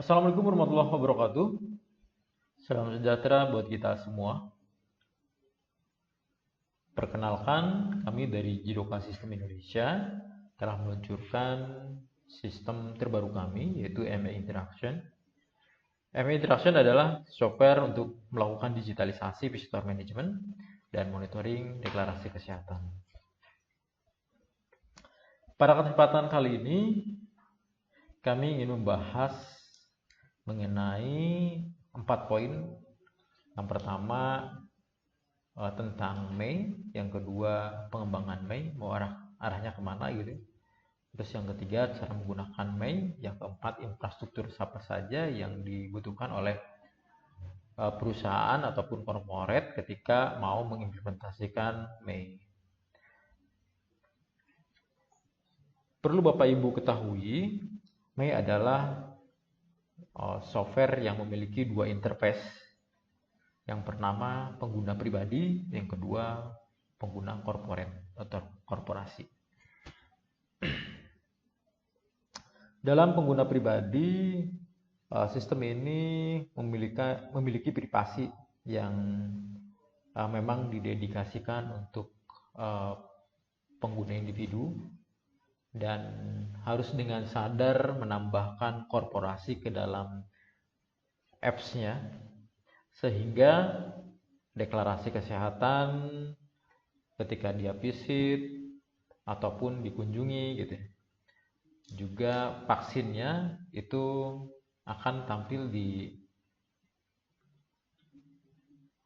Assalamualaikum warahmatullahi wabarakatuh. Salam sejahtera buat kita semua. Perkenalkan, kami dari Jidoka Sistem Indonesia telah meluncurkan sistem terbaru kami, yaitu MA Interaction. MA Interaction adalah software untuk melakukan digitalisasi visitor management dan monitoring deklarasi kesehatan. Pada kesempatan kali ini, kami ingin membahas mengenai 4 poin. Yang pertama tentang Mei, yang kedua pengembangan Mei, mau arahnya kemana gitu. Terus yang ketiga cara menggunakan Mei, yang keempat infrastruktur apa saja yang dibutuhkan oleh perusahaan ataupun korporat ketika mau mengimplementasikan Mei. Perlu Bapak Ibu ketahui, Mei adalah software yang memiliki dua interface. Yang pertama pengguna pribadi, yang kedua pengguna korporat atau korporasi. Dalam pengguna pribadi, sistem ini memiliki privasi yang memang didedikasikan untuk pengguna individu dan harus dengan sadar menambahkan korporasi ke dalam apps-nya sehingga deklarasi kesehatan ketika dia visit ataupun dikunjungi gitu. Juga vaksinnya itu akan tampil di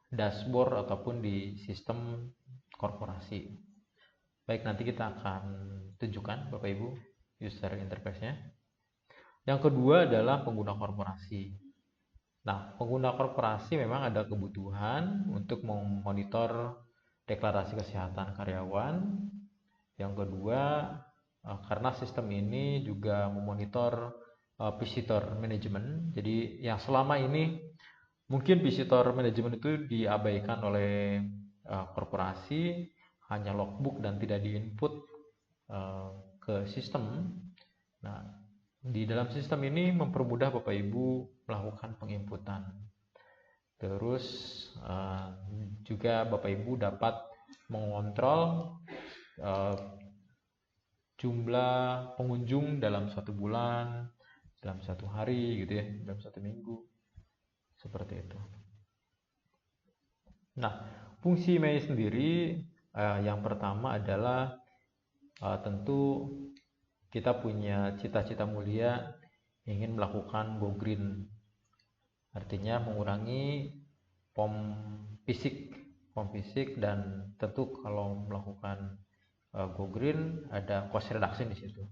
dashboard ataupun di sistem korporasi. Baik, nanti kita akan tunjukkan Bapak Ibu user interface-nya. Yang kedua adalah pengguna korporasi. Nah, pengguna korporasi memang ada kebutuhan untuk memonitor deklarasi kesehatan karyawan. Yang kedua, karena sistem ini juga memonitor visitor management. Jadi yang selama ini mungkin visitor management itu diabaikan oleh korporasi, hanya logbook dan tidak diinput ke sistem. Nah, di dalam sistem ini mempermudah Bapak Ibu melakukan penginputan. Terus juga Bapak Ibu dapat mengontrol jumlah pengunjung dalam satu bulan, dalam satu hari gitu ya, dalam satu minggu, seperti itu. Nah, fungsi Mei sendiri yang pertama adalah tentu kita punya cita-cita mulia ingin melakukan go green, artinya mengurangi pom fisik dan tentu kalau melakukan go green ada cost reduction di situ.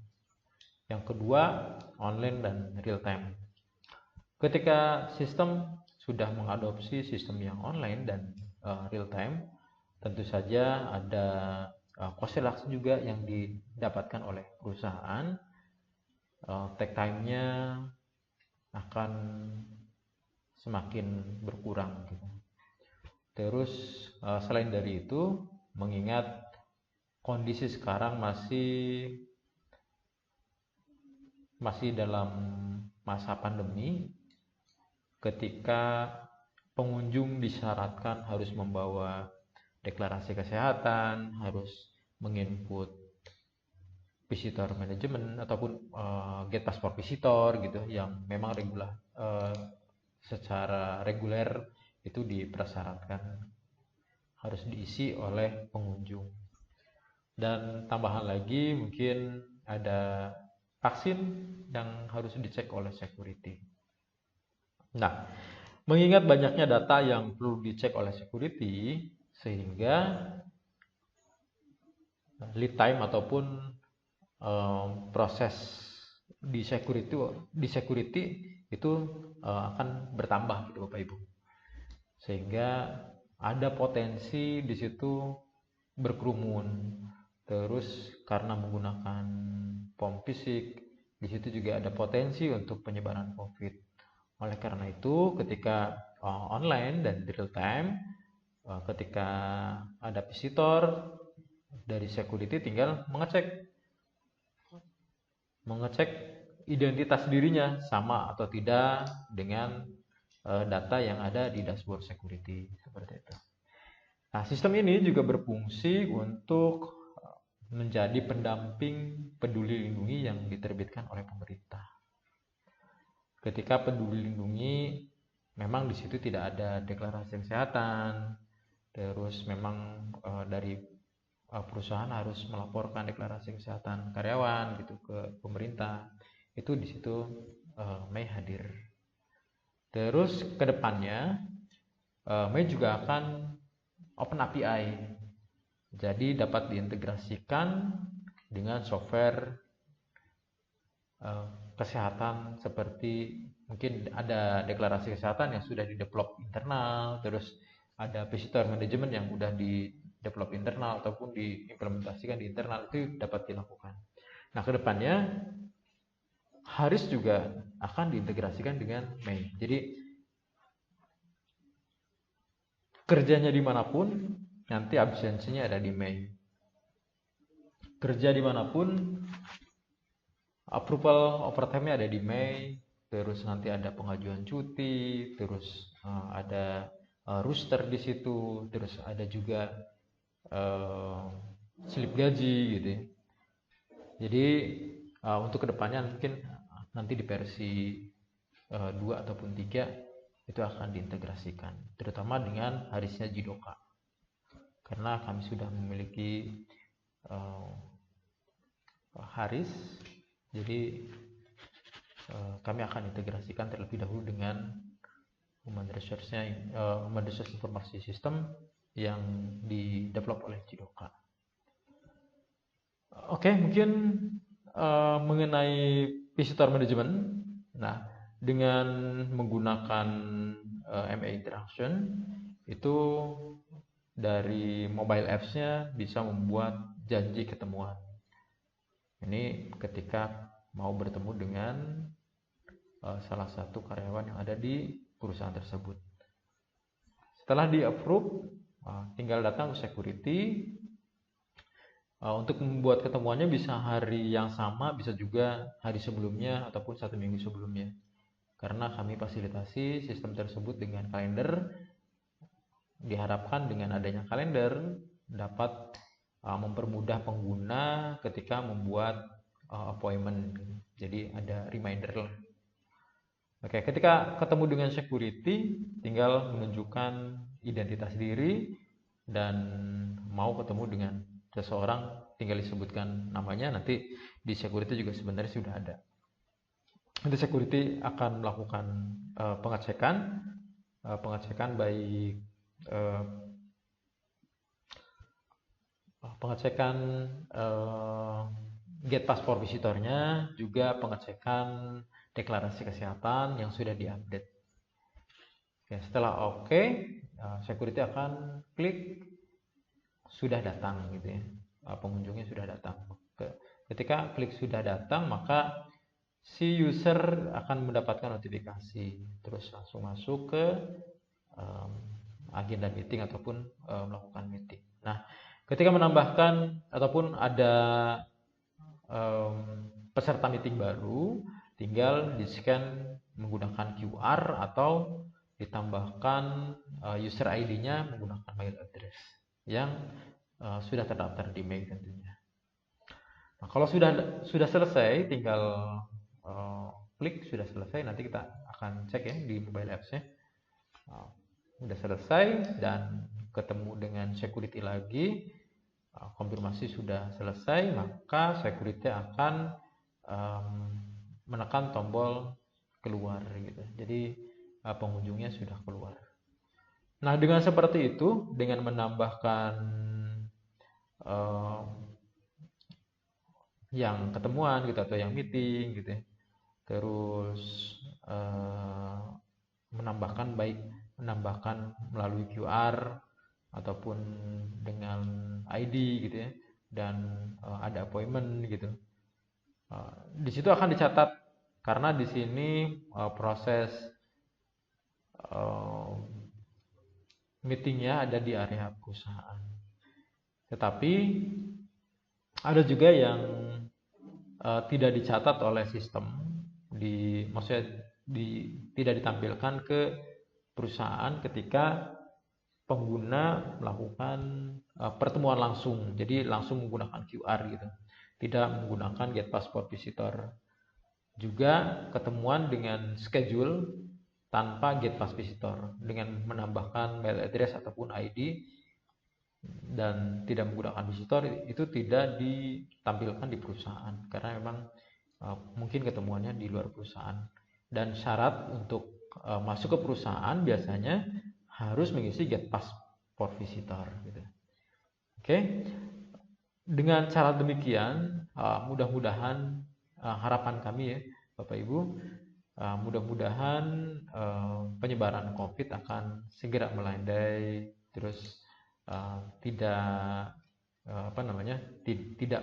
Yang kedua, online dan real time. Ketika sistem sudah mengadopsi sistem yang online dan real time, tentu saja ada cost reduction juga yang didapatkan oleh perusahaan. Take time-nya akan semakin berkurang gitu. Terus selain dari itu, mengingat kondisi sekarang masih dalam masa pandemi, ketika pengunjung disyaratkan harus membawa deklarasi kesehatan, harus menginput visitor management ataupun get paspor visitor gitu yang memang secara reguler itu dipersyaratkan harus diisi oleh pengunjung. Dan tambahan lagi mungkin ada vaksin yang harus dicek oleh security. Nah, mengingat banyaknya data yang perlu dicek oleh security, sehingga lead time ataupun proses di security itu akan bertambah gitu Bapak Ibu. Sehingga ada potensi di situ berkerumun. Terus karena menggunakan pom fisik, di situ juga ada potensi untuk penyebaran COVID. Oleh karena itu, ketika online dan real time, ketika ada visitor dari security tinggal mengecek identitas dirinya sama atau tidak dengan data yang ada di dashboard security seperti itu. Nah, sistem ini juga berfungsi untuk menjadi pendamping peduli lindungi yang diterbitkan oleh pemerintah. Ketika peduli lindungi memang di situ tidak ada deklarasi kesehatan, terus memang dari perusahaan harus melaporkan deklarasi kesehatan karyawan gitu ke pemerintah. Itu di situ Mei hadir. Terus ke depannya Mei juga akan open API. Jadi dapat diintegrasikan dengan software kesehatan seperti mungkin ada deklarasi kesehatan yang sudah di-develop internal, terus ada visitor management yang sudah di-develop internal ataupun diimplementasikan di internal, itu dapat dilakukan. Nah, kedepannya Haris juga akan diintegrasikan dengan Mei. Jadi kerjanya dimanapun nanti absensinya ada di Mei. Kerja dimanapun approval overtime-nya ada di Mei. Terus nanti ada pengajuan cuti, terus ada rooster di situ, terus ada juga slip gaji gitu ya. Jadi untuk kedepannya mungkin nanti di versi 2 ataupun 3 itu akan diintegrasikan, terutama dengan Harisnya Jidoka, karena kami sudah memiliki Haris, jadi kami akan integrasikan terlebih dahulu dengan Human Resource Informasi System yang di-develop oleh Jidoka. Oke, mungkin mengenai visitor management. Nah, dengan menggunakan MA Interaction itu dari mobile apps-nya bisa membuat janji ketemuan. Ini ketika mau bertemu dengan salah satu karyawan yang ada di perusahaan tersebut. Setelah di-approve, tinggal datang ke security. Untuk membuat ketemuannya bisa hari yang sama, bisa juga hari sebelumnya ataupun 1 minggu sebelumnya. Karena kami fasilitasi sistem tersebut dengan kalender, diharapkan dengan adanya kalender dapat mempermudah pengguna ketika membuat appointment. Jadi ada reminder. Oke, ketika ketemu dengan security, tinggal menunjukkan identitas diri dan mau ketemu dengan seseorang, tinggal disebutkan namanya. Nanti di security juga sebenarnya sudah ada. Nanti security akan melakukan pengecekan baik pengecekan get paspor visitornya, juga pengecekan deklarasi kesehatan yang sudah diupdate. Oke, setelah oke, security akan klik sudah datang gitu ya, pengunjungnya sudah datang. Ketika klik sudah datang, maka si user akan mendapatkan notifikasi, terus langsung masuk ke agenda meeting ataupun melakukan meeting. Nah, ketika menambahkan ataupun ada peserta meeting baru, tinggal di-scan menggunakan QR atau ditambahkan user ID-nya menggunakan mail address yang sudah terdaftar di mail tentunya. Nah, kalau sudah selesai, tinggal klik sudah selesai. Nanti kita akan cek ya di mobile apps-nya. Sudah selesai dan ketemu dengan security lagi, konfirmasi sudah selesai, maka security akan menekan tombol keluar gitu. Jadi pengunjungnya sudah keluar. Nah, dengan seperti itu, dengan menambahkan yang ketemuan gitu atau yang meeting gitu ya, terus menambahkan melalui QR ataupun dengan ID gitu ya, dan ada appointment gitu. Di situ akan dicatat karena di sini proses meetingnya ada di area perusahaan. Tetapi ada juga yang tidak dicatat oleh sistem tidak ditampilkan ke perusahaan ketika pengguna melakukan pertemuan langsung. Jadi langsung menggunakan QR gitu, tidak menggunakan Get Passport Visitor. Juga ketemuan dengan schedule tanpa Get Pass Visitor dengan menambahkan mail address ataupun ID dan tidak menggunakan visitor itu tidak ditampilkan di perusahaan karena memang mungkin ketemuannya di luar perusahaan. Dan syarat untuk masuk ke perusahaan biasanya harus mengisi Get Passport Visitor gitu. Oke. Dengan cara demikian mudah-mudahan harapan kami ya Bapak Ibu, mudah-mudahan penyebaran COVID akan segera melandai, terus tidak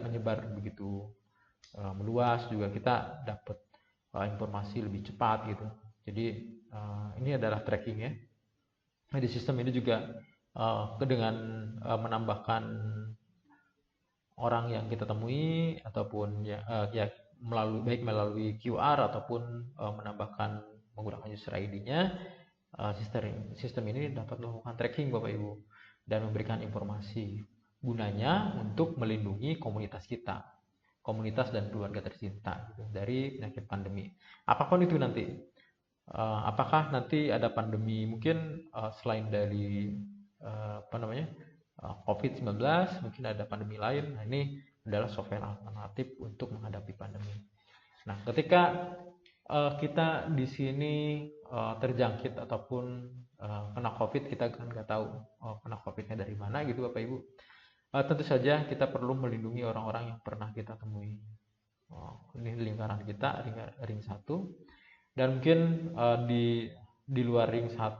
menyebar begitu meluas, juga kita dapat informasi lebih cepat gitu. Jadi ini adalah tracking ya. Di sistem ini juga dengan menambahkan orang yang kita temui ataupun melalui QR ataupun menambahkan menggunakan user ID-nya, sistem ini dapat melakukan tracking Bapak Ibu dan memberikan informasi, gunanya untuk melindungi komunitas kita, komunitas dan keluarga tercinta gitu, dari penyakit pandemi apapun itu nanti. Apakah nanti ada pandemi mungkin selain dari COVID-19, mungkin ada pandemi lain. Nah, ini adalah software alternatif untuk menghadapi pandemi. Nah, ketika kita di sini terjangkit ataupun kena COVID, kita kan nggak tahu kena COVID-nya dari mana gitu Bapak Ibu. Tentu saja kita perlu melindungi orang-orang yang pernah kita temui. Ini lingkaran kita, ring 1. Dan mungkin di luar ring 1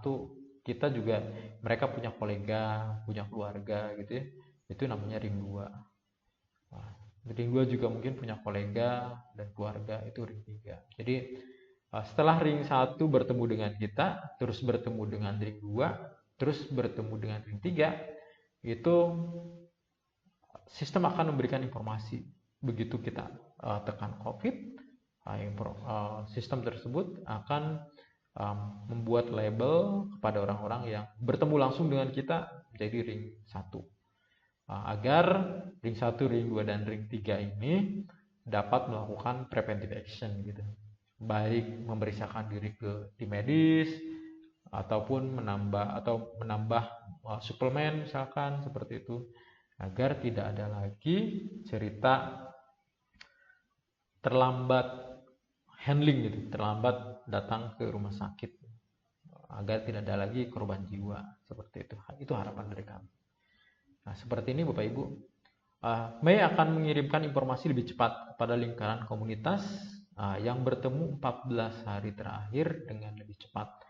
kita juga, mereka punya kolega, punya keluarga gitu ya, itu namanya ring 2. Ring 2 juga mungkin punya kolega dan keluarga, itu ring 3. Jadi setelah ring 1 bertemu dengan kita, terus bertemu dengan ring 2, terus bertemu dengan ring 3, itu sistem akan memberikan informasi. Begitu kita tekan COVID, sistem tersebut akan membuat label kepada orang-orang yang bertemu langsung dengan kita menjadi ring 1, agar ring 1, ring 2, dan ring 3 ini dapat melakukan preventive action gitu, baik memeriksakan diri ke tim medis ataupun menambah suplemen misalkan seperti itu, agar tidak ada lagi cerita terlambat handling gitu, terlambat datang ke rumah sakit, agar tidak ada lagi korban jiwa seperti itu. Itu harapan dari kami. Nah, seperti ini Bapak Ibu. Mei akan mengirimkan informasi lebih cepat kepada lingkaran komunitas yang bertemu 14 hari terakhir dengan lebih cepat.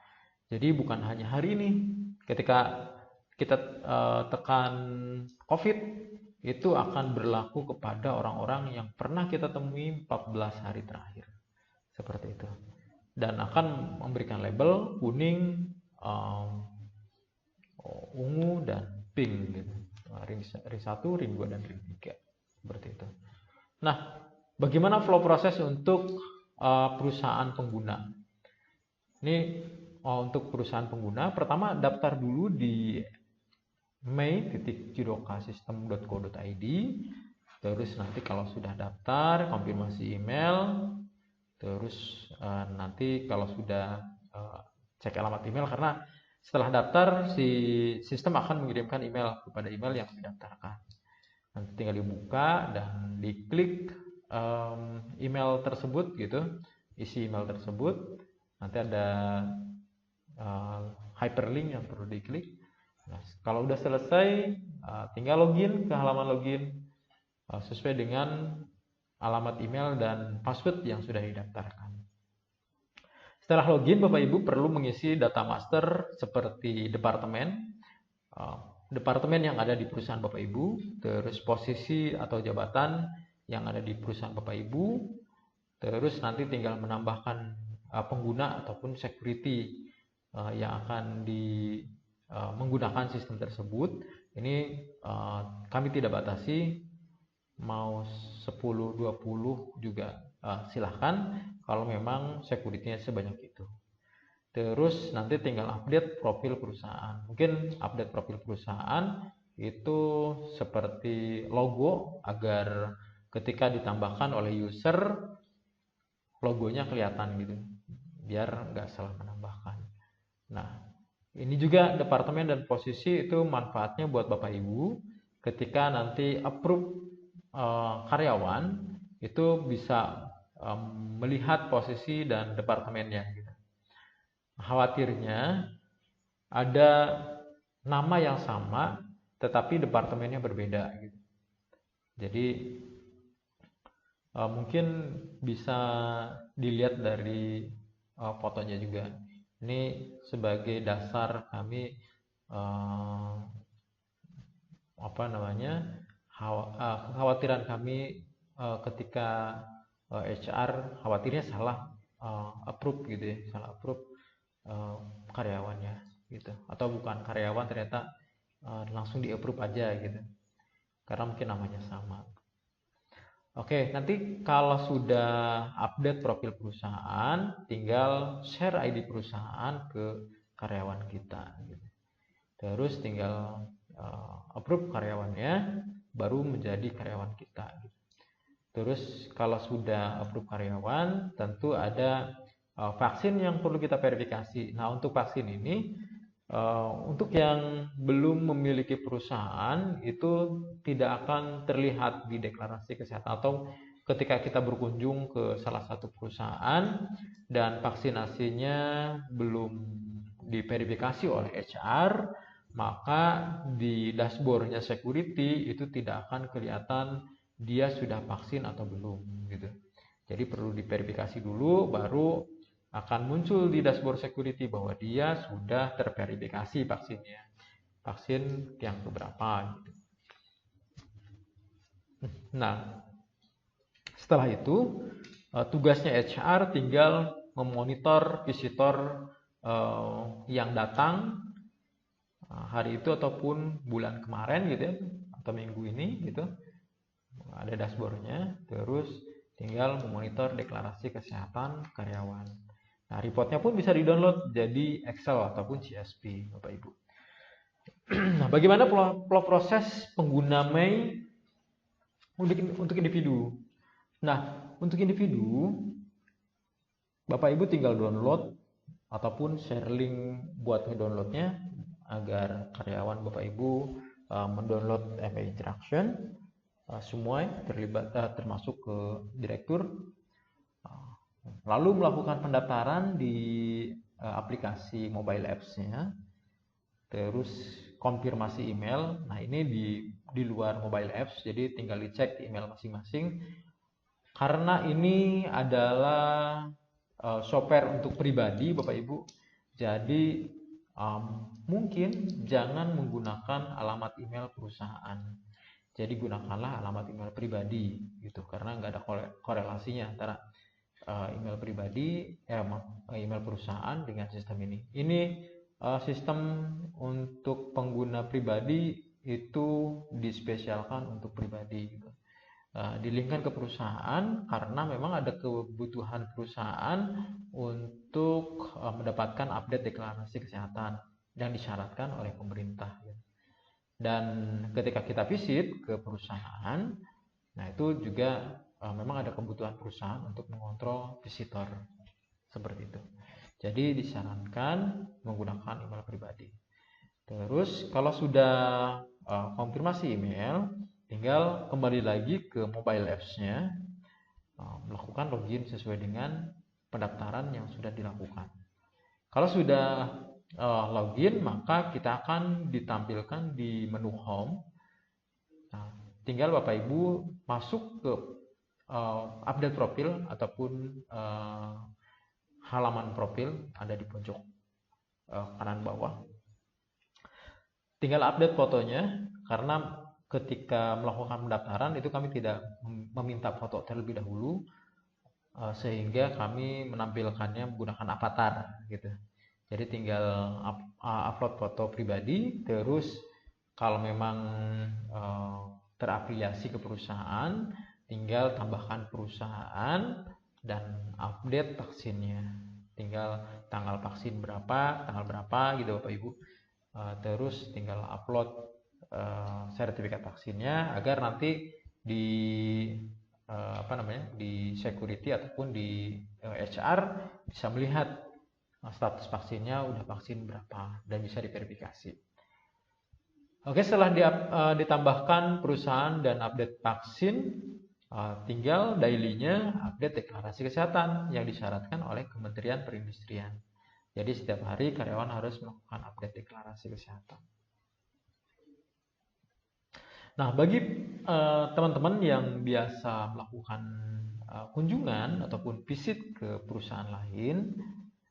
Jadi bukan hanya hari ini, ketika kita tekan COVID, itu akan berlaku kepada orang-orang yang pernah kita temui 14 hari terakhir. Seperti itu. Dan akan memberikan label kuning, ungu, dan pink gitu. Ring 1, ring 2, dan ring 3. Seperti itu. Nah, bagaimana flow proses untuk perusahaan pengguna? Ini untuk perusahaan pengguna, pertama daftar dulu di may.jirokasystem.co.id. Terus nanti kalau sudah daftar, konfirmasi email. Terus nanti kalau sudah cek alamat email, karena setelah daftar si sistem akan mengirimkan email kepada email yang didaftarkan. Nanti tinggal dibuka dan diklik email tersebut gitu, isi email tersebut. Nanti ada hyperlink yang perlu diklik. Nah, kalau udah selesai, tinggal login ke halaman login sesuai dengan alamat email dan password yang sudah didaftarkan. Setelah login, Bapak Ibu perlu mengisi data master seperti departemen yang ada di perusahaan Bapak Ibu, terus posisi atau jabatan yang ada di perusahaan Bapak Ibu, terus nanti tinggal menambahkan pengguna ataupun security yang akan menggunakan sistem tersebut. Ini kami tidak batasi, mau 10 20 juga silahkan kalau memang security-nya sebanyak itu. Terus nanti tinggal update profil perusahaan. Mungkin update profil perusahaan itu seperti logo agar ketika ditambahkan oleh user logonya kelihatan gitu, biar nggak salah menambahkan. Nah, ini juga departemen dan posisi itu manfaatnya buat Bapak Ibu ketika nanti approve karyawan itu bisa melihat posisi dan departemennya gitu. Khawatirnya ada nama yang sama tetapi departemennya berbeda gitu. Jadi mungkin bisa dilihat dari fotonya juga. Ini sebagai dasar kami kekhawatiran kami ketika HR khawatirnya salah approve gitu ya, salah approve karyawannya gitu, atau bukan karyawan ternyata langsung di approve aja gitu karena mungkin namanya sama. Oke, nanti kalau sudah update profil perusahaan tinggal share ID perusahaan ke karyawan kita gitu. Terus tinggal approve karyawannya baru menjadi karyawan kita gitu. Terus kalau sudah approve karyawan tentu ada vaksin yang perlu kita verifikasi. Nah, untuk vaksin ini untuk yang belum memiliki perusahaan itu tidak akan terlihat di deklarasi kesehatan, atau ketika kita berkunjung ke salah satu perusahaan dan vaksinasinya belum diverifikasi oleh HR, maka di dashboardnya security itu tidak akan kelihatan dia sudah vaksin atau belum gitu. Jadi perlu diverifikasi dulu baru akan muncul di dashboard security bahwa dia sudah terverifikasi vaksinnya, vaksin yang keberapa gitu. Nah, setelah itu tugasnya HR tinggal memonitor visitor yang datang hari itu ataupun bulan kemarin gitu ya, atau minggu ini gitu. Ada dashboardnya, terus tinggal memonitor deklarasi kesehatan karyawan. Nah, reportnya pun bisa di-download jadi Excel ataupun CSV, Bapak Ibu. Nah, bagaimana proses pengguna Mei untuk individu? Nah, untuk individu, Bapak Ibu tinggal download ataupun share link buat ngedownloadnya agar karyawan Bapak Ibu mendownload MA Interaction. Semua terlibat termasuk ke direktur. Lalu melakukan pendaftaran di aplikasi mobile apps-nya, terus konfirmasi email. Nah, ini di luar mobile apps, jadi tinggal dicek email masing-masing. Karena ini adalah software untuk pribadi, Bapak Ibu, jadi mungkin jangan menggunakan alamat email perusahaan. Jadi gunakanlah alamat email pribadi gitu, karena nggak ada korelasinya antara email pribadi, email perusahaan dengan sistem ini. Ini sistem untuk pengguna pribadi itu dispesialkan untuk pribadi gitu. Dilinkkan ke perusahaan karena memang ada kebutuhan perusahaan untuk mendapatkan update deklarasi kesehatan yang disyaratkan oleh pemerintah gitu. Dan ketika kita visit ke perusahaan, nah itu juga memang ada kebutuhan perusahaan untuk mengontrol visitor seperti itu. Jadi disarankan menggunakan email pribadi. Terus kalau sudah konfirmasi email, tinggal kembali lagi ke mobile apps-nya, melakukan login sesuai dengan pendaftaran yang sudah dilakukan. Kalau sudah login, maka kita akan ditampilkan di menu home. Nah, tinggal Bapak Ibu masuk ke update profil ataupun halaman profil ada di pojok kanan bawah. Tinggal update fotonya, karena ketika melakukan pendaftaran itu kami tidak meminta foto terlebih dahulu, sehingga kami menampilkannya menggunakan avatar gitu. Jadi tinggal upload foto pribadi, terus kalau memang terafiliasi ke perusahaan, tinggal tambahkan perusahaan dan update vaksinnya. Tinggal tanggal vaksin berapa, tanggal berapa gitu Bapak Ibu. Terus tinggal upload sertifikat vaksinnya agar nanti di di security ataupun di HR bisa melihat status vaksinnya udah vaksin berapa dan bisa diverifikasi. Oke, setelah ditambahkan perusahaan dan update vaksin, tinggal daily-nya update deklarasi kesehatan yang disyaratkan oleh Kementerian Perindustrian. Jadi setiap hari karyawan harus melakukan update deklarasi kesehatan. Nah, bagi teman-teman yang biasa melakukan kunjungan ataupun visit ke perusahaan lain,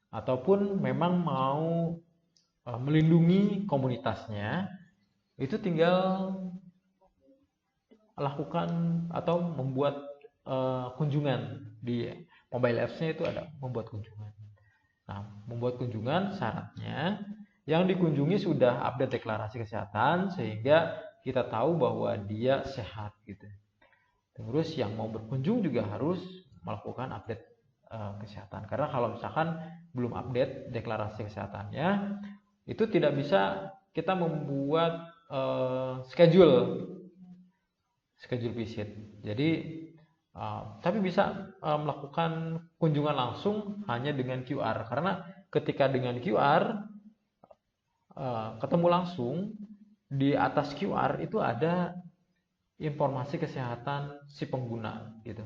ataupun memang mau melindungi komunitasnya, itu tinggal lakukan atau membuat kunjungan di mobile apps-nya. Itu ada membuat kunjungan. Nah, membuat kunjungan syaratnya yang dikunjungi sudah update deklarasi kesehatan sehingga kita tahu bahwa dia sehat gitu. Terus yang mau berkunjung juga harus melakukan update kesehatan, karena kalau misalkan belum update deklarasi kesehatannya, itu tidak bisa kita membuat schedule visit. Jadi tapi bisa melakukan kunjungan langsung hanya dengan QR, karena ketika dengan QR ketemu langsung, di atas QR itu ada informasi kesehatan si pengguna gitu.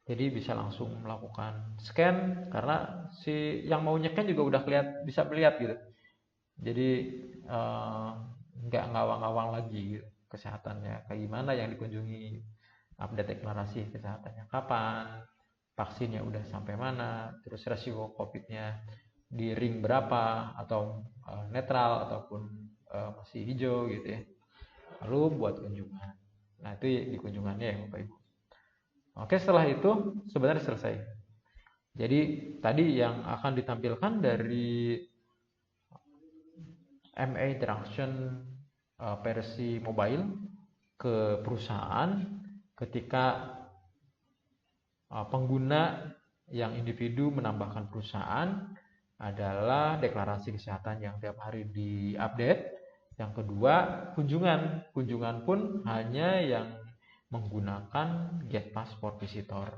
Jadi bisa langsung melakukan scan, karena si yang mau nyekan juga udah bisa melihat gitu. Jadi nggak ngawang-ngawang lagi gitu, kesehatannya kayak gimana yang dikunjungi, update deklarasi kesehatannya kapan, vaksinnya udah sampai mana, terus resiko COVID-nya di ring berapa, atau netral ataupun masih hijau gitu ya. Lalu buat kunjungan. Nah, itu di kunjungannya ya Bapak Ibu. Oke, setelah itu sebenarnya selesai. Jadi tadi yang akan ditampilkan dari MA Interaction versi mobile ke perusahaan ketika pengguna yang individu menambahkan perusahaan adalah deklarasi kesehatan yang tiap hari diupdate. Yang kedua, kunjungan pun hanya yang menggunakan Get Pass for Visitor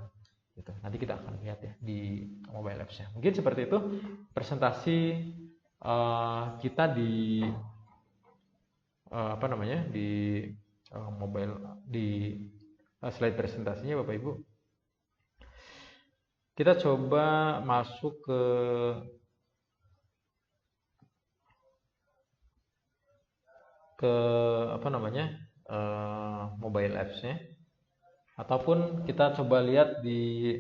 gitu. Nanti kita akan lihat ya di mobile apps-nya. Mungkin seperti itu presentasi kita di mobile, di slide presentasinya Bapak Ibu. Kita coba masuk ke mobile apps-nya, ataupun kita coba lihat di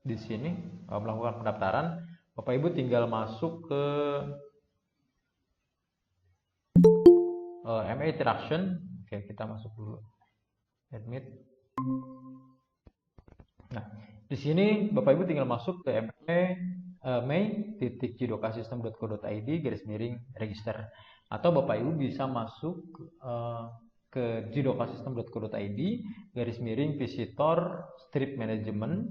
sini melakukan pendaftaran. Bapak Ibu tinggal masuk ke MA Interaction. Oke, kita masuk dulu admit. Nah, di sini Bapak Ibu tinggal masuk ke may.jidokasystem.co.id /register, atau Bapak Ibu bisa masuk ke jidokasystem.co.id /visitor strip management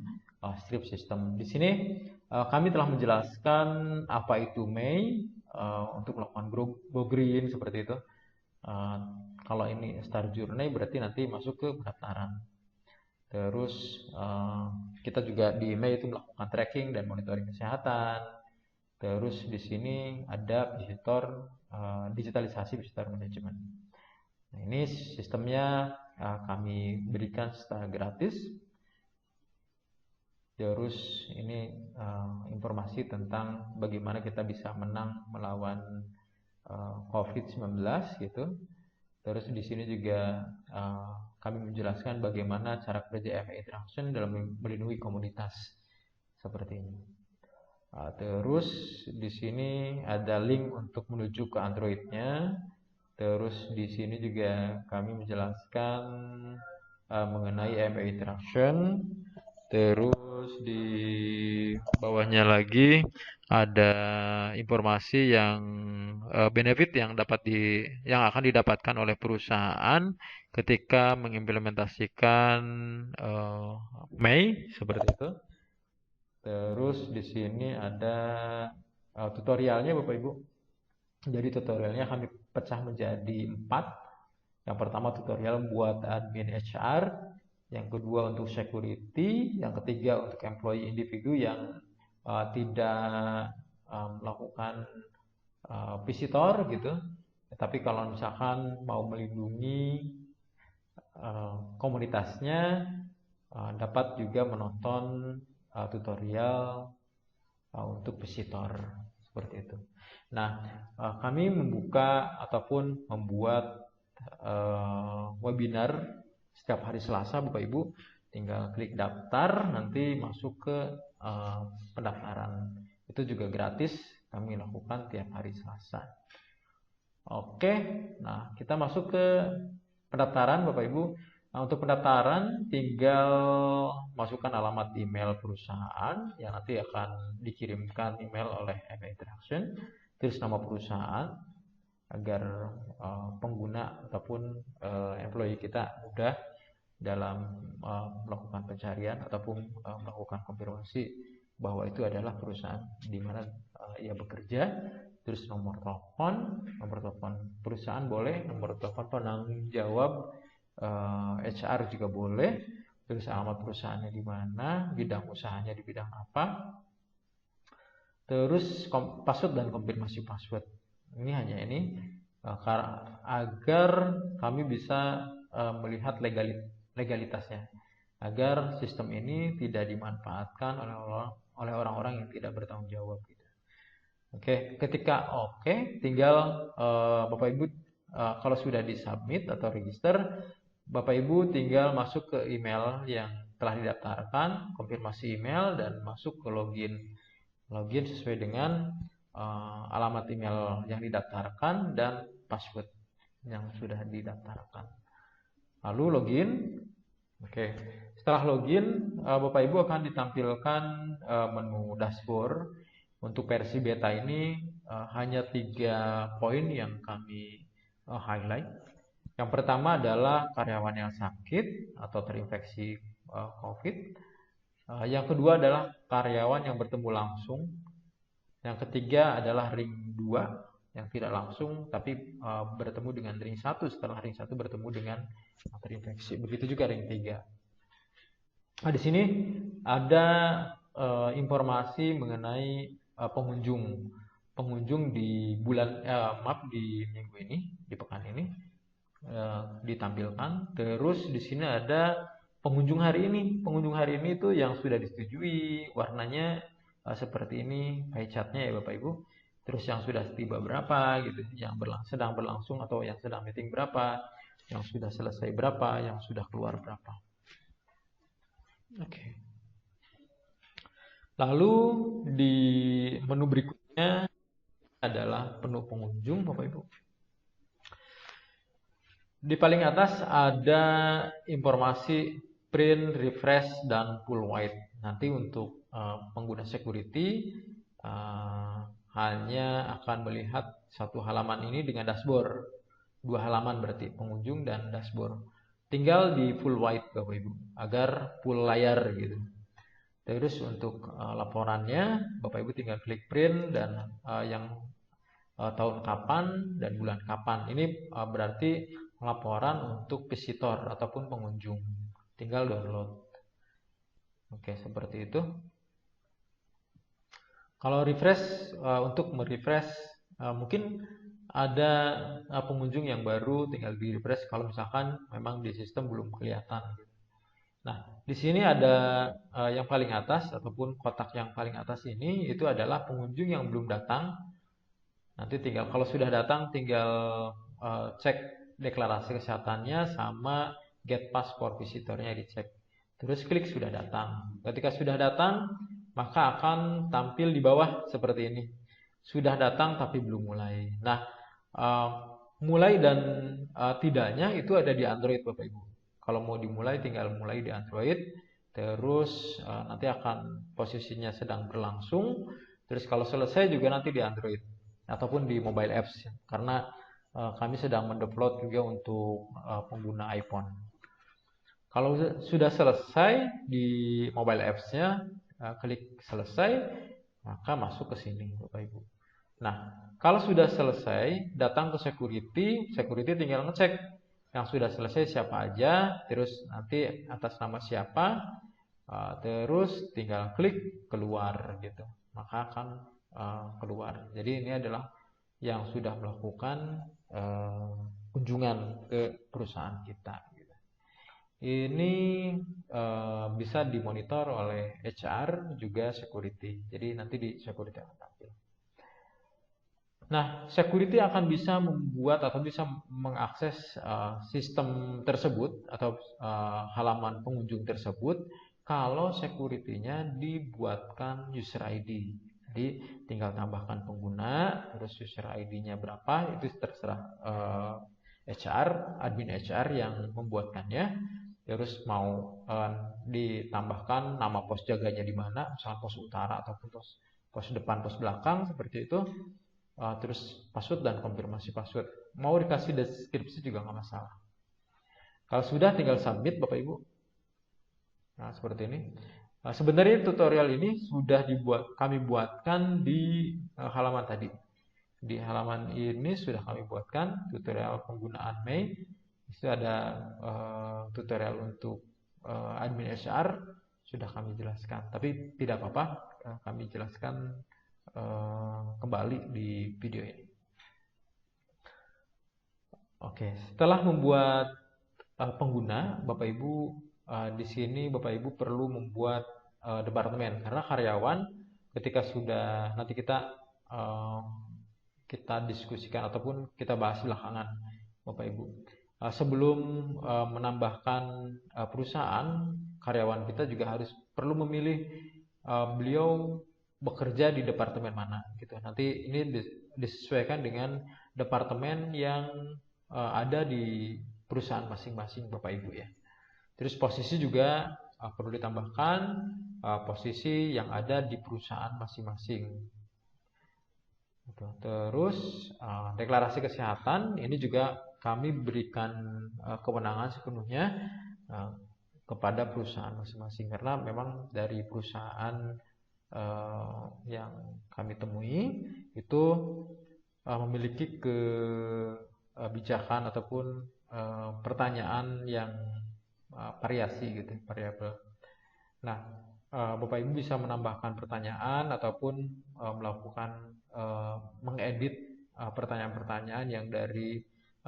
strip system. Di sini kami telah menjelaskan apa itu May untuk melakukan go green seperti itu. Kalau ini start journey berarti nanti masuk ke pendaftaran. Terus kita juga di May itu melakukan tracking dan monitoring kesehatan. Terus di sini ada visitor digitalisasi visitor management. Nah, ini sistemnya kami berikan secara gratis. Terus ini informasi tentang bagaimana kita bisa menang melawan COVID-19 gitu. Terus di sini juga kami menjelaskan bagaimana cara kerja MA Interaction dalam melindungi komunitas seperti ini. Terus di sini ada link untuk menuju ke Android-nya. Terus di sini juga kami menjelaskan mengenai MA Interaction. Terus Terus di bawahnya lagi ada informasi yang benefit yang yang akan didapatkan oleh perusahaan ketika mengimplementasikan Mei seperti itu. Terus di sini ada tutorialnya Bapak Ibu. Jadi tutorialnya kami pecah menjadi 4. Yang pertama tutorial buat admin HR, yang kedua untuk security, yang ketiga untuk employee individu yang tidak melakukan visitor gitu. Tapi kalau misalkan mau melindungi komunitasnya, dapat juga menonton tutorial untuk visitor seperti itu. Nah, kami membuka ataupun membuat webinar setiap hari Selasa, Bapak Ibu. Tinggal klik daftar, nanti masuk ke pendaftaran. Itu juga gratis, kami lakukan tiap hari Selasa. Oke, nah kita masuk ke pendaftaran Bapak Ibu. Nah, untuk pendaftaran tinggal masukkan alamat email perusahaan yang nanti akan dikirimkan email oleh MA Interaction, terus nama perusahaan agar pengguna ataupun employee kita mudah dalam melakukan pencarian ataupun melakukan konfirmasi bahwa itu adalah perusahaan di mana ia bekerja. Terus nomor telepon perusahaan boleh, nomor telepon penanggung jawab HR juga boleh, terus alamat perusahaannya di mana, bidang usahanya di bidang apa, terus password dan konfirmasi password. Ini hanya ini agar kami bisa melihat legalitasnya, agar sistem ini tidak dimanfaatkan oleh orang-orang yang tidak bertanggung jawab. Oke, ketika tinggal Bapak Ibu kalau sudah disubmit atau register, Bapak Ibu tinggal masuk ke email yang telah didaftarkan, konfirmasi email dan masuk ke login sesuai dengan alamat email yang didaftarkan dan password yang sudah didaftarkan. Lalu login. Oke, setelah login, Bapak Ibu akan ditampilkan menu dashboard. Untuk versi beta ini hanya 3 poin yang kami highlight. Yang pertama adalah karyawan yang sakit atau terinfeksi COVID. Yang kedua adalah karyawan yang bertemu langsung. Yang ketiga adalah ring 2 yang tidak langsung tapi bertemu dengan ring 1 setelah ring 1 bertemu dengan terinfeksi. Begitu juga ring 3. Nah, di sini ada informasi mengenai pengunjung di di minggu ini, di pekan ini ditampilkan. Terus di sini ada pengunjung hari ini. Pengunjung hari ini itu yang sudah disetujui, warnanya seperti ini, pie chart-nya ya Bapak Ibu. Terus yang sudah tiba berapa gitu, yang sedang berlangsung atau yang sedang meeting berapa, yang sudah selesai berapa, yang sudah keluar berapa. Oke. Lalu di menu berikutnya adalah menu pengunjung Bapak Ibu. Di paling atas ada informasi print, refresh, dan full white. Nanti untuk pengguna security hanya akan melihat satu halaman ini dengan dashboard. 2 halaman berarti pengunjung dan dashboard. Tinggal di full white Bapak Ibu agar full layar gitu. Terus untuk laporannya Bapak Ibu tinggal klik print dan yang tahun kapan dan bulan kapan. Ini berarti laporan untuk visitor ataupun pengunjung. Tinggal download. Oke, seperti itu. Kalau refresh, untuk merefresh mungkin ada pengunjung yang baru, tinggal di refresh kalau misalkan memang di sistem belum kelihatan. Nah, di sini ada yang paling atas ataupun kotak yang paling atas ini itu adalah pengunjung yang belum datang. Nanti tinggal kalau sudah datang tinggal cek deklarasi kesehatannya sama get pass for visitornya dicek. Terus klik sudah datang. Ketika sudah datang, maka akan tampil di bawah seperti ini. Sudah datang tapi belum mulai. Nah, mulai dan tidaknya itu ada di Android Bapak Ibu. Kalau mau dimulai tinggal mulai di Android. terus nanti akan posisinya sedang berlangsung, terus kalau selesai juga nanti di Android ataupun di mobile apps, karena kami sedang mendevelop juga untuk pengguna iPhone. Kalau sudah selesai di mobile apps-nya, klik selesai, maka masuk ke sini Bapak Ibu. Nah, kalau sudah selesai, datang ke security tinggal ngecek yang sudah selesai siapa aja, terus nanti atas nama siapa, terus tinggal klik keluar gitu, maka akan keluar. Jadi ini adalah yang sudah melakukan kunjungan ke perusahaan kita. Ini bisa dimonitor oleh HR juga security. Jadi nanti di security akan tampil. Nah, security akan bisa membuat atau bisa mengakses sistem tersebut atau halaman pengunjung tersebut kalau security-nya dibuatkan user ID. Jadi tinggal tambahkan pengguna, terus user ID-nya berapa, itu terserah HR, admin HR yang membuatkannya. Terus mau ditambahkan nama pos jaganya di mana, misalnya pos utara ataupun pos depan, pos belakang seperti itu. Terus password dan konfirmasi password. Mau dikasih deskripsi juga nggak masalah. Kalau sudah tinggal submit Bapak Ibu. Nah seperti ini. Sebenarnya tutorial ini sudah kami buatkan di halaman tadi. Di halaman ini sudah kami buatkan tutorial penggunaan Mei. Itu ada tutorial untuk admin HR sudah kami jelaskan. Tapi tidak apa-apa, kami jelaskan kembali di video ini. Oke, setelah membuat pengguna, Bapak Ibu di sini Bapak Ibu perlu membuat departemen, karena karyawan ketika sudah nanti kita diskusikan ataupun kita bahas belakangan Bapak Ibu. Sebelum menambahkan perusahaan, karyawan kita juga harus perlu memilih beliau bekerja di departemen mana gitu. Nanti ini disesuaikan dengan departemen yang ada di perusahaan masing-masing Bapak Ibu ya. Terus posisi juga perlu ditambahkan posisi yang ada di perusahaan masing-masing. Terus deklarasi kesehatan ini juga kami berikan kewenangan sepenuhnya kepada perusahaan masing-masing, karena memang dari perusahaan yang kami temui itu memiliki kebijakan ataupun pertanyaan yang variasi gitu, variabel. Nah, Bapak Ibu bisa menambahkan pertanyaan ataupun melakukan mengedit pertanyaan-pertanyaan yang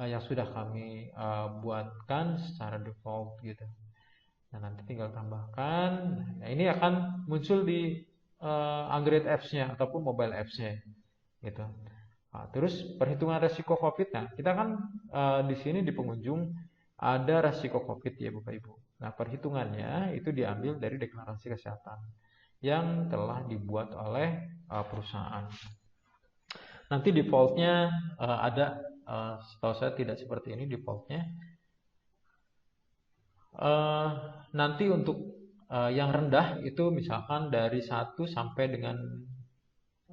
yang sudah kami buatkan secara default gitu. Nah, nanti tinggal tambahkan. Nah, ini akan muncul di Android apps-nya ataupun mobile apps-nya gitu. Nah, terus perhitungan resiko COVID. Nah, kita kan di sini di pengunjung ada resiko COVID ya Bapak Ibu. Nah, perhitungannya itu diambil dari deklarasi kesehatan yang telah dibuat oleh perusahaan. Nanti defaultnya ada, setahu saya tidak seperti ini defaultnya. Nanti untuk yang rendah itu misalkan dari 1 sampai dengan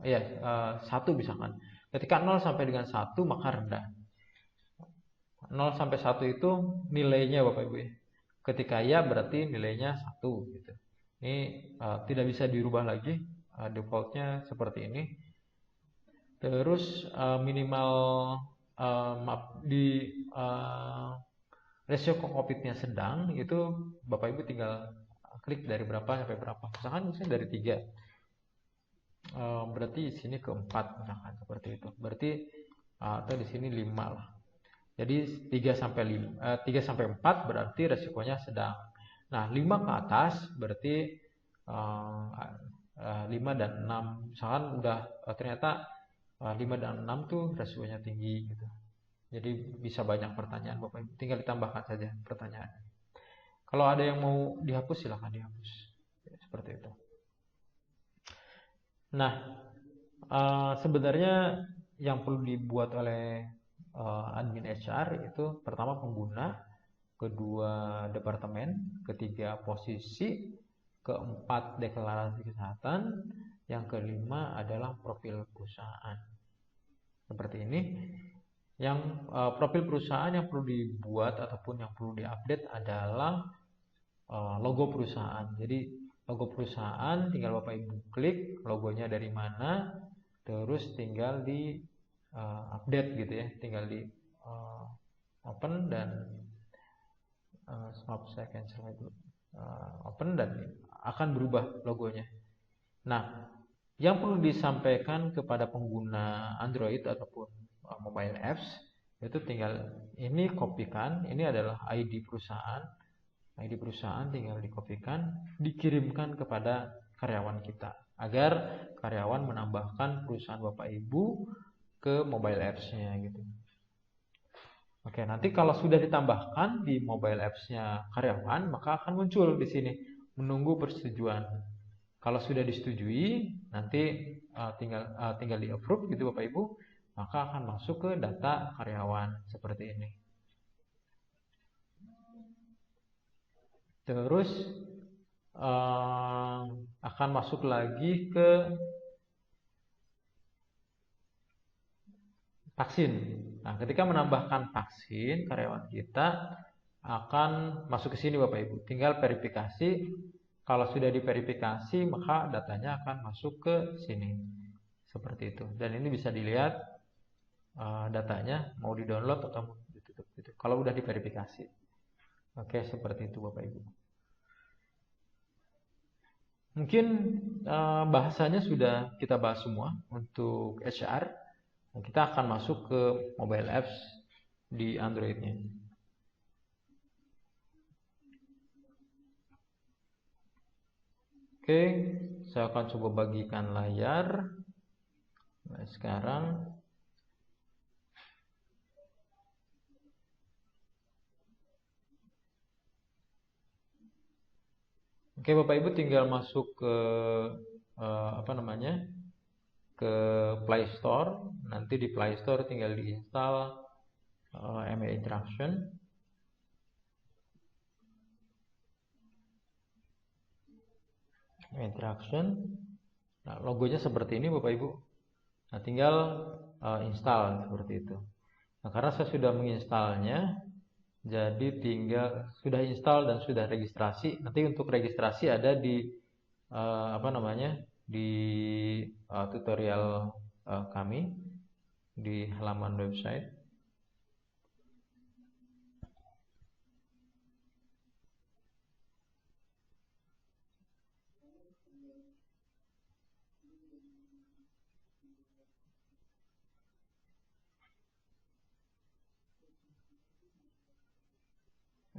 1 misalkan. Ketika 0 sampai dengan 1 maka rendah. 0 sampai 1 itu nilainya Bapak Ibu ya. Ketika ya berarti nilainya 1 gitu. Ini tidak bisa dirubah lagi, defaultnya seperti ini. Terus minimal di resiko COVID-nya sedang itu Bapak Ibu tinggal klik dari berapa sampai berapa. Misalkan dari 3. Berarti di sini ke 4 misalkan seperti itu. Berarti atau di sini 5 lah. Jadi 3 sampai 4 berarti resikonya sedang. Nah, 5 ke atas berarti 5 dan 6. Misalkan udah ternyata 5 dan 6 tuh resikonya tinggi gitu. Jadi bisa banyak pertanyaan Bapak Ibu, tinggal ditambahkan saja pertanyaan. Kalau ada yang mau dihapus silahkan dihapus. Seperti itu. Nah, sebenarnya yang perlu dibuat oleh admin HR itu pertama pengguna, kedua departemen, ketiga posisi, keempat deklarasi kesehatan, yang kelima adalah profil perusahaan. Seperti ini. Yang profil perusahaan yang perlu dibuat ataupun yang perlu diupdate adalah logo perusahaan. Jadi logo perusahaan tinggal Bapak Ibu klik logonya dari mana, terus tinggal di update gitu ya, tinggal di open dan saya cancel itu, open dan akan berubah logonya. Nah, yang perlu disampaikan kepada pengguna Android ataupun mobile apps itu tinggal ini kopikan, ini adalah ID perusahaan. ID perusahaan tinggal dikopikan, dikirimkan kepada karyawan kita agar karyawan menambahkan perusahaan Bapak Ibu ke mobile apps-nya gitu. Oke, nanti kalau sudah ditambahkan di mobile apps-nya karyawan, maka akan muncul di sini menunggu persetujuan. Kalau sudah disetujui, nanti tinggal di approve gitu Bapak Ibu, maka akan masuk ke data karyawan seperti ini. Terus akan masuk lagi ke vaksin. Nah, ketika menambahkan vaksin, karyawan kita akan masuk ke sini Bapak Ibu. Tinggal verifikasi. Kalau sudah diverifikasi, maka datanya akan masuk ke sini. Seperti itu. Dan ini bisa dilihat datanya mau di-download atau mau ditutup gitu. Kalau udah diverifikasi. Oke, seperti itu Bapak Ibu. Mungkin bahasanya sudah kita bahas semua untuk HR. Kita akan masuk ke mobile apps di Android-nya. Oke, saya akan coba bagikan layar. Nah, sekarang oke, Bapak Ibu tinggal masuk ke ke Play Store. Nanti di Play Store tinggal diinstal MA Interaction. Nah, logonya seperti ini Bapak Ibu. Nah, tinggal install seperti itu. Nah, karena saya sudah menginstalnya, jadi tinggal sudah install dan sudah registrasi. Nanti untuk registrasi ada di di tutorial kami di halaman website.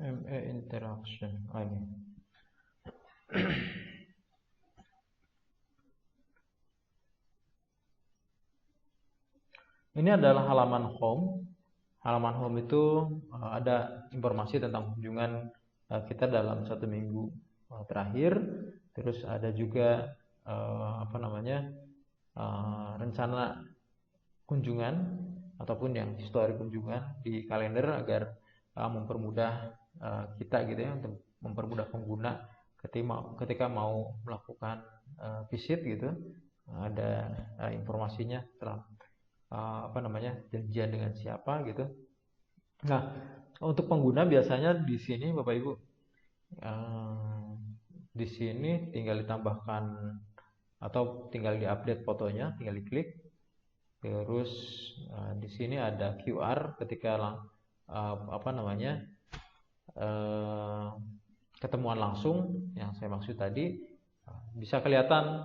MA Interaction ini. Ini adalah halaman home. Halaman home itu ada informasi tentang kunjungan kita dalam 1 minggu terakhir. Terus ada juga rencana kunjungan ataupun yang histori kunjungan di kalender agar mempermudah kita gitu ya, untuk mempermudah pengguna ketika mau melakukan visit gitu. Ada informasinya setelah janjian dengan siapa gitu. Nah, untuk pengguna biasanya di sini Bapak Ibu, di sini tinggal ditambahkan atau tinggal diupdate fotonya, tinggal diklik. Terus di sini ada QR ketika ketemuan langsung yang saya maksud tadi, bisa kelihatan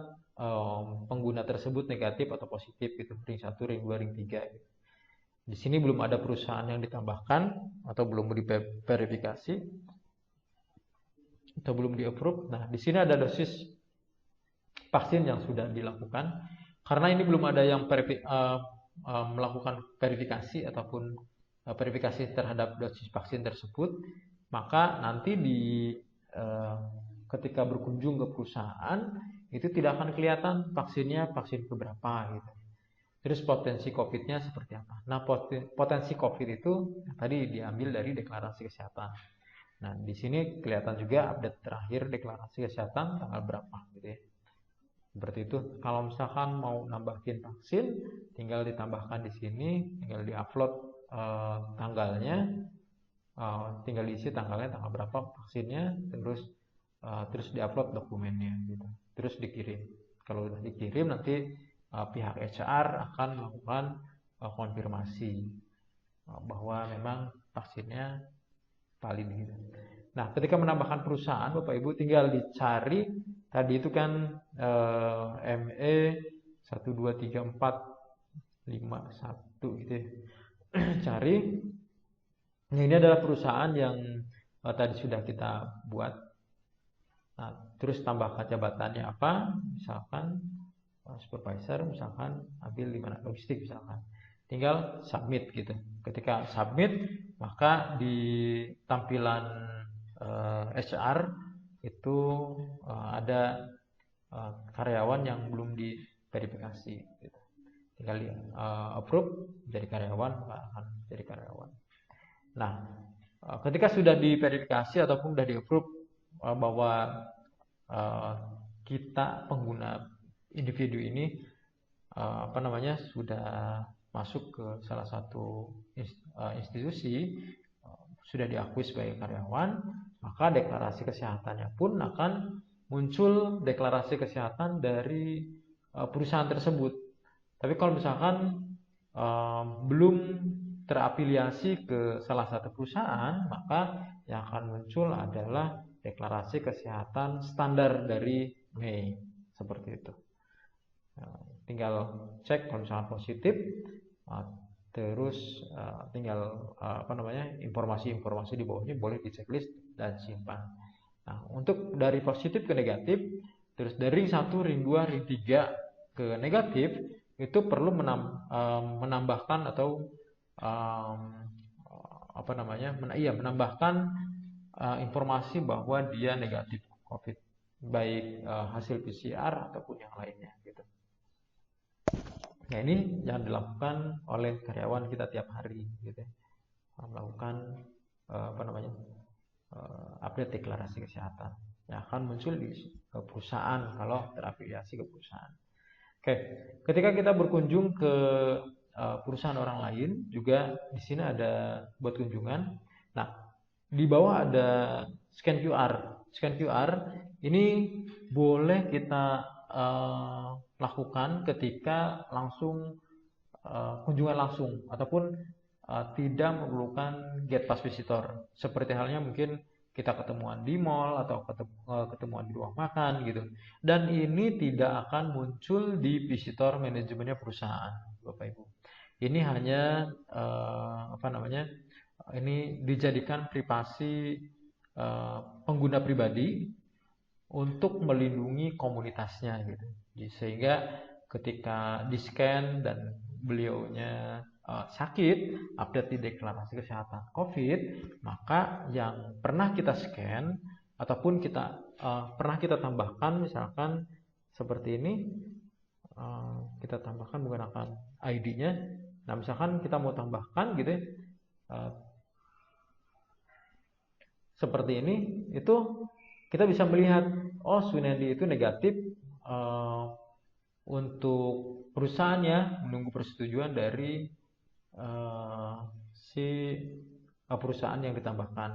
pengguna tersebut negatif atau positif gitu, ring 1, ring 2, ring 3 gitu. Di sini belum ada perusahaan yang ditambahkan atau belum diverifikasi atau belum di-approve. Nah, di sini ada dosis vaksin yang sudah dilakukan. Karena ini belum ada yang melakukan verifikasi ataupun verifikasi terhadap dosis vaksin tersebut, maka nanti ketika berkunjung ke perusahaan itu tidak akan kelihatan vaksinnya vaksin keberapa gitu. Terus potensi COVID-nya seperti apa? Nah, potensi COVID itu tadi diambil dari deklarasi kesehatan. Nah, di sini kelihatan juga update terakhir deklarasi kesehatan tanggal berapa gitu ya. Seperti itu. Kalau misalkan mau nambahin vaksin, tinggal ditambahkan di sini, tinggal diupload tanggalnya, tinggal diisi tanggalnya, tanggal berapa vaksinnya, terus diupload dokumennya gitu. Terus dikirim. Kalau udah dikirim nanti pihak HR akan melakukan konfirmasi bahwa memang vaksinnya valid gitu. Nah, ketika menambahkan perusahaan, Bapak Ibu tinggal dicari tadi itu kan ME 1234551 gitu ya. Cari. Nah, ini adalah perusahaan yang tadi sudah kita buat. Nah, terus tambahkan jabatannya apa? Misalkan supervisor, misalkan ambil di mana logistik misalkan. Tinggal submit gitu. Ketika submit, maka di tampilan HR itu ada karyawan yang belum diverifikasi gitu. Tinggal di approve jadi karyawan, maka akan jadi karyawan. Nah, ketika sudah diverifikasi ataupun sudah di approve bahwa kita pengguna individu ini sudah masuk ke salah satu institusi, sudah diakui sebagai karyawan, maka deklarasi kesehatannya pun akan muncul deklarasi kesehatan dari perusahaan tersebut. Tapi kalau misalkan belum terafiliasi ke salah satu perusahaan, maka yang akan muncul adalah deklarasi kesehatan standar dari Mei, seperti itu. Tinggal cek kalau misalkan positif, terus tinggal informasi-informasi di bawahnya boleh di checklist dan simpan. Nah, untuk dari positif ke negatif, terus dari ring 1, ring 2, ring 3 ke negatif, itu perlu menambahkan atau menambahkan informasi bahwa dia negatif COVID, baik hasil PCR ataupun yang lainnya gitu. Nah, ini yang dilakukan oleh karyawan kita tiap hari gitu, melakukan update deklarasi kesehatan yang akan muncul di perusahaan kalau terafiliasi ke perusahaan. Oke, ketika kita berkunjung ke perusahaan orang lain juga di sini ada buat kunjungan. Nah, di bawah ada scan QR. Scan QR ini boleh kita lakukan ketika langsung kunjungan langsung ataupun tidak memerlukan gate pass visitor. Seperti halnya mungkin kita ketemuan di mall atau ketemuan di ruang makan gitu. Dan ini tidak akan muncul di visitor manajemennya perusahaan, Bapak Ibu. Ini hanya ini dijadikan privasi pengguna pribadi untuk melindungi komunitasnya gitu. Sehingga ketika di scan dan beliaunya sakit, update di deklarasi kesehatan COVID, maka yang pernah kita scan ataupun pernah kita tambahkan, misalkan seperti ini, kita tambahkan menggunakan ID-nya. Nah, misalkan kita mau tambahkan gitu ya, seperti ini, itu kita bisa melihat, oh Sunendi itu negatif untuk perusahaannya menunggu persetujuan dari si perusahaan yang ditambahkan.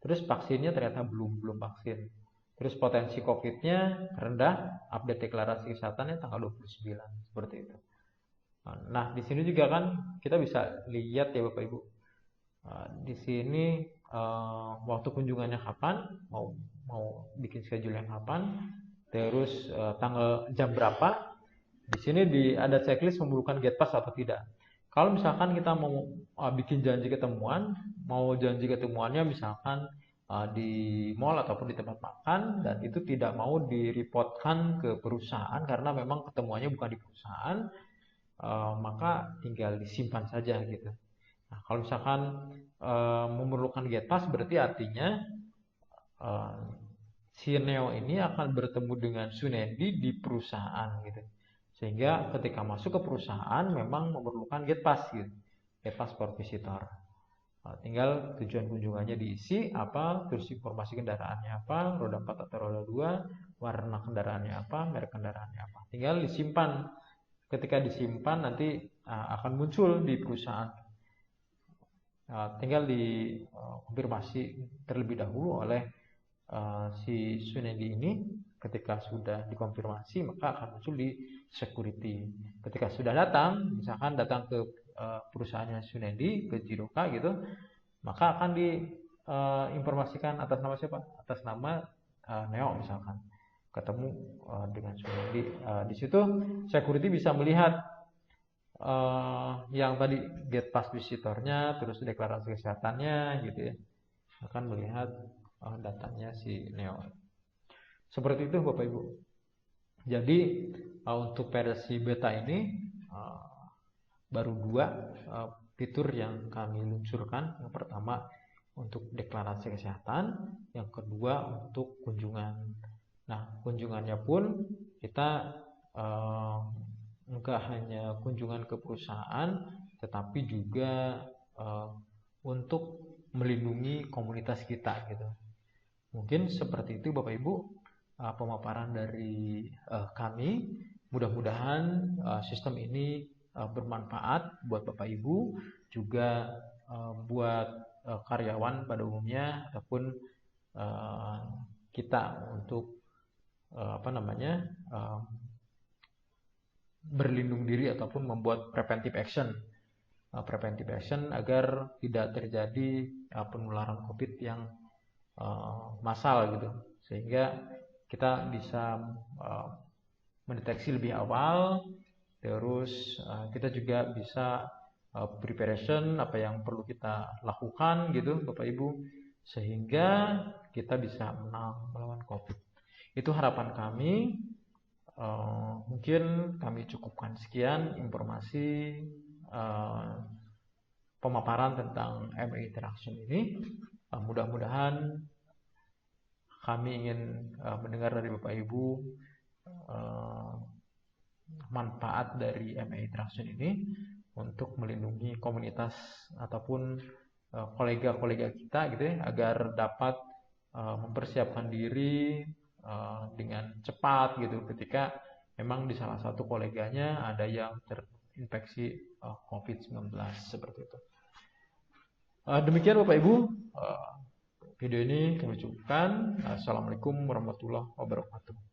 Terus vaksinnya ternyata belum vaksin. Terus potensi COVID-nya rendah, update deklarasi kesehatannya tanggal 29, seperti itu. Nah, di sini juga kan kita bisa lihat ya Bapak Ibu. Di sini waktu kunjungannya kapan, mau bikin schedule yang kapan, terus tanggal jam berapa. Di sini ada checklist memerlukan gate pass atau tidak. Kalau misalkan kita mau bikin janji ketemuannya misalkan di mall ataupun di tempat makan, dan itu tidak mau direportkan ke perusahaan karena memang ketemuannya bukan di perusahaan, maka tinggal disimpan saja gitu. Nah, kalau misalkan memerlukan gate pass, berarti artinya si Neo ini akan bertemu dengan Sunendi di perusahaan gitu. Sehingga ketika masuk ke perusahaan memang memerlukan gate pass gitu. Gate pass for visitor. Tinggal tujuan kunjungannya diisi apa, terus informasi kendaraannya apa, roda 4 atau roda 2, warna kendaraannya apa, merek kendaraannya apa. Tinggal disimpan. Ketika disimpan nanti akan muncul di perusahaan. Tinggal dikonfirmasi terlebih dahulu oleh si Sunendi ini. Ketika sudah dikonfirmasi maka akan muncul di security. Ketika sudah datang, misalkan datang ke perusahaannya Sunendi, ke Jiroka gitu, maka akan diinformasikan atas nama siapa? Atas nama Neo misalkan. Ketemu dengan Sunendi. Di situ security bisa melihat yang tadi get pass visitornya, terus deklarasi kesehatannya gitu ya. Akan melihat datanya si Neo. Seperti itu Bapak Ibu. Jadi untuk versi beta ini baru 2 fitur yang kami luncurkan. Yang pertama untuk deklarasi kesehatan, yang kedua untuk kunjungan. Nah, kunjungannya pun kita enggak hanya kunjungan ke perusahaan, tetapi juga untuk melindungi komunitas kita gitu. Mungkin seperti itu Bapak Ibu pemaparan dari kami. Mudah-mudahan sistem ini bermanfaat buat Bapak Ibu, juga buat karyawan pada umumnya, ataupun kita untuk berlindung diri ataupun membuat preventive action agar tidak terjadi penularan COVID yang massal gitu, sehingga kita bisa mendeteksi lebih awal. Terus kita juga bisa preparation apa yang perlu kita lakukan gitu Bapak Ibu, sehingga kita bisa menang melawan COVID. Itu harapan kami. Mungkin kami cukupkan sekian informasi pemaparan tentang MA Interaction ini. Mudah-mudahan kami ingin mendengar dari Bapak Ibu manfaat dari MA Interaction ini untuk melindungi komunitas ataupun kolega-kolega kita gitu ya, agar dapat mempersiapkan diri dengan cepat gitu ketika memang di salah satu koleganya ada yang terinfeksi COVID-19 seperti itu. Demikian Bapak Ibu, video ini kami cukupkan. Assalamualaikum warahmatullahi wabarakatuh.